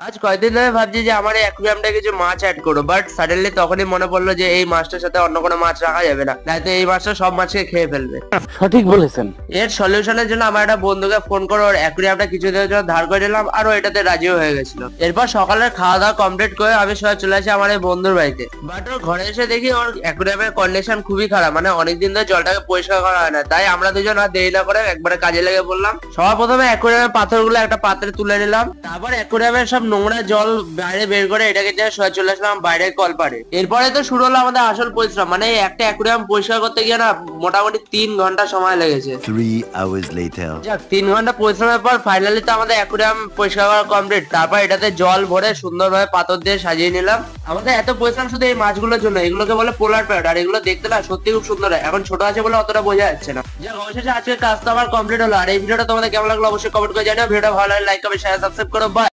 আজ কয়েকদিন ধরে ভাবছি যে আমার এই অ্যাকুয়ারিয়ামটা কিছু মাছ অ্যাড করবো, বাট সাডেনলি তখনই মনে পড়লো যে এই মাছটার সাথে অন্য কোনো মাছ রাখা যাবে না, নয়তো এই মাছটা সব মাছকে খেয়ে ফেলবে। সঠিক বলেছেন। এর সলিউশনের জন্য আমার একটা বন্ধুকে ফোন করে ওর অ্যাকুয়ারিয়ামটা কিছুদিনের জন্য ধার করে নিলাম, আর ও এটাতে রাজিও হয়ে গেছিল। এরপর সকালের খাওয়া দাওয়া কমপ্লিট করে আমি সবাই চলে আসি আমার এই বন্ধুর বাড়িতে। বাট ওর ঘরে এসে দেখি ওর অ্যাকুয়ারিয়ামের কন্ডিশন খুবই খারাপ, মানে অনেকদিন ধরে জলটাকে পরিষ্কার করা হয় না। তাই আমরা দুজন আর দেরি না করে একবারে কাজে লেগে পড়লাম। সবার প্রথমে অ্যাকুয়ারিয়ামের পাথরগুলো একটা পাত্রে তুলে নিলাম, তারপর অ্যাকুয়ারিয়ামের সব নোংরা জল বাইরে বের করে এটাকে নিয়ে সোজা চলে আসলাম বাইরের কলপারে। এরপরে তো শুরু হলো আমাদের আসল পরিশ্রম, মানে এই একটা অ্যাকুয়ারিয়াম পরিষ্কার করতে গিয়ে না মোটামুটি 3 ঘন্টা সময় লেগেছে। 3 hours later. যাক, 3 ঘন্টা পরিশ্রমের পর ফাইনালি তো আমাদের অ্যাকুয়ারিয়াম পরিষ্কার করা কমপ্লিট। তারপর এটাতে জল ভরে সুন্দরভাবে পাথর দিয়ে সাজিয়ে নিলাম। আমাদের এত পরিশ্রম শুধু এই মাছগুলোর জন্য, এগুলোকে বলে পোলার প্যারট, আর এগুলো দেখতে না সত্যি খুব সুন্দর হয়। এখন ছোট আছে বলে অতটা বোঝা যাচ্ছে না। যাক, অবশেষে আজকের কাজ তো আমার কমপ্লিট হলো। আর এই ভিডিওটা তোমাদের কেমন লাগলো অবশ্যই কমেন্ট করে জানিও। ভিডিওটা ভালো লাগলে লাইক কমেন্ট শেয়ার সাবস্ক্রাইব করো। বাই।